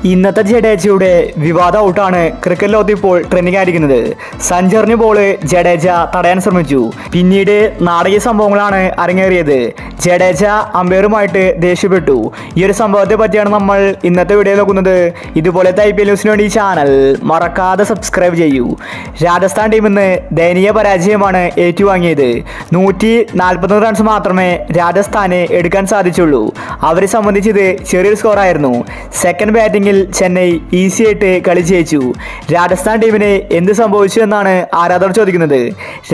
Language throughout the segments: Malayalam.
ഇന്നത്തെ ജഡേജയുടെ വിവാദ ഔട്ടാണ് ക്രിക്കറ്റ് ലോകത്ത് ഇപ്പോൾ ട്രെൻഡിംഗ് ആയിരിക്കുന്നത്. സഞ്ചറിന് ബോള് ജഡേജ തടയാൻ ശ്രമിച്ചു. പിന്നീട് നാടകീയ സംഭവങ്ങളാണ് അരങ്ങേറിയത്. ജഡേജ അമ്പയറുമായിട്ട് ദേഷ്യപ്പെട്ടു. ഈ ഒരു സംഭവത്തെ പറ്റിയാണ് നമ്മൾ ഇന്നത്തെ വീഡിയോ നോക്കുന്നത്. ഇതുപോലത്തെ IPL ന്യൂസിന് വേണ്ടി ഈ ചാനൽ മറക്കാതെ സബ്സ്ക്രൈബ് ചെയ്യൂ. രാജസ്ഥാൻ ടീമിൽ നിന്ന് ദയനീയ പരാജയമാണ് ഏറ്റുവാങ്ങിയത്. 141 റൺസ് മാത്രമേ രാജസ്ഥാന് എടുക്കാൻ സാധിച്ചുള്ളൂ. അവരെ സംബന്ധിച്ചത് ചെറിയൊരു സ്കോറായിരുന്നു. സെക്കൻഡ് ബാറ്റിംഗിൽ ചെന്നൈ ഈസി ആയിട്ട് കളി ജയിച്ചു. രാജസ്ഥാൻ ടീമിന് എന്ത് സംഭവിച്ചു എന്നാണ് ആരാധകർ ചോദിക്കുന്നത്.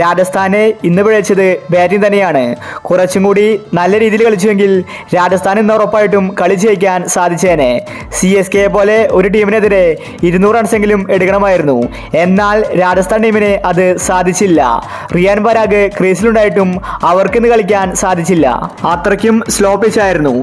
രാജസ്ഥാനെ ഇന്ന് പിഴച്ചത് ബാറ്റിംഗ് തന്നെയാണ്. കുറച്ചും കൂടി നല്ല രീതിയിൽ കളിച്ചുവെങ്കിൽ രാജസ്ഥാൻ ഇന്ന് ഉറപ്പായിട്ടും കളി ജയിക്കാൻ സാധിച്ചേനെ. CSK പോലെ ഒരു ടീമിനെതിരെ 200 റൺസെങ്കിലും എടുക്കണമായിരുന്നു. എന്നാൽ രാജസ്ഥാൻ ടീമിന് അത് സാധിച്ചില്ല. റിയാൻ പരാഗ് ക്രീസിലുണ്ടായിട്ടും അവർക്ക് ഇന്ന് കളിക്കാൻ സാധിച്ചില്ല. അത്രയ്ക്കും സ്ലോ പിച്ചായിരുന്നു.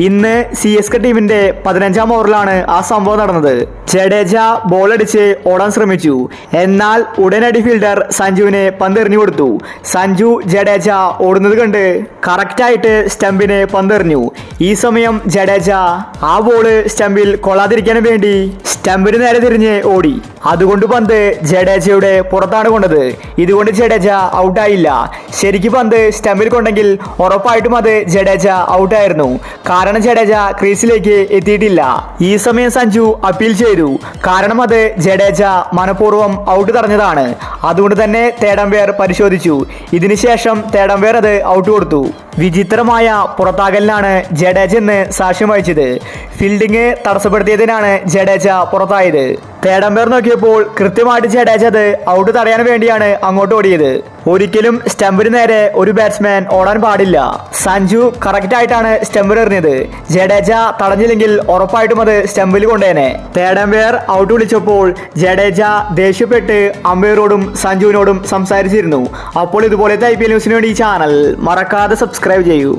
ഇന്ന് CSK ടീമിന്റെ 15ാം ഓവറിലാണ് ആ സംഭവം നടന്നത്. ജഡേജ ബോളടിച്ച് ഓടാൻ ശ്രമിച്ചു. എന്നാൽ ഉടനടി ഫീൽഡർ സഞ്ജുവിനെ പന്തെറിഞ്ഞു കൊടുത്തു. സഞ്ജു ജഡേജ ഓടുന്നത് കണ്ട് കറക്റ്റായിട്ട് സ്റ്റംപിനെ പന്തെറിഞ്ഞു. ഈ സമയം ജഡേജ ആ ബോള് സ്റ്റംപിൽ കൊള്ളാതിരിക്കാൻ വേണ്ടി സ്റ്റംപിന് നേരെ തിരിഞ്ഞ് ഓടി. അതുകൊണ്ട് പന്ത് ജഡേജയുടെ പുറത്താണ് കൊണ്ടത്. ഇതുകൊണ്ട് ജഡേജ ഔട്ടായില്ല. ശരിക്കും പന്ത് സ്റ്റംപിൽ കൊണ്ടെങ്കിൽ ഉറപ്പായിട്ടും അത് ജഡേജ ഔട്ടായിരുന്നു. കാരണം ജഡേജ ക്രീസിലേക്ക് എത്തിയിട്ടില്ല. ഈ സമയം സഞ്ജു അപ്പീൽ ചെയ്തു. കാരണം അത് ജഡേജ മനഃപൂർവ്വം ഔട്ട് തടഞ്ഞതാണ്. അതുകൊണ്ട് തന്നെ തേർഡ് അമ്പയർ പരിശോധിച്ചു. ഇതിനുശേഷം തേർഡ് അമ്പയർ അത് ഔട്ട് കൊടുത്തു. വിചിത്രമായ പുറത്താകലിനാണ് ജഡേജ ഇന്ന് സാക്ഷ്യം വഹിച്ചത്. ഫീൽഡിംഗ് തടസ്സപ്പെടുത്തിയതിനാണ് ജഡേജ പുറത്തായത്. തേർഡ് അമ്പയർ നോക്കിയപ്പോൾ കൃത്യമായിട്ട് ജഡേജ അത് ഔട്ട് തടയാൻ വേണ്ടിയാണ് അങ്ങോട്ട് ഓടിയത്. ഒരിക്കലും സ്റ്റംപിന് നേരെ ഒരു ബാറ്റ്സ്മാൻ ഓടാൻ പാടില്ല. സഞ്ജു കറക്റ്റ് ആയിട്ടാണ് സ്റ്റംപിൽ എറിഞ്ഞത്. ജഡേജ തടഞ്ഞില്ലെങ്കിൽ ഉറപ്പായിട്ടും അത് സ്റ്റംപിൽ കൊണ്ടേനെ. തേർഡ് അമ്പയർ ഔട്ട് വിളിച്ചപ്പോൾ ജഡേജ ദേഷ്യപ്പെട്ട് അമ്പയറോടും സഞ്ജുവിനോടും സംസാരിച്ചിരുന്നു. അപ്പോൾ ഇതുപോലത്തെ IPL ന്യൂസിന് വേണ്ടി ഈ ചാനൽ മറക്കാതെ സബ്സ്ക്രൈബ് ചെയ്യൂ.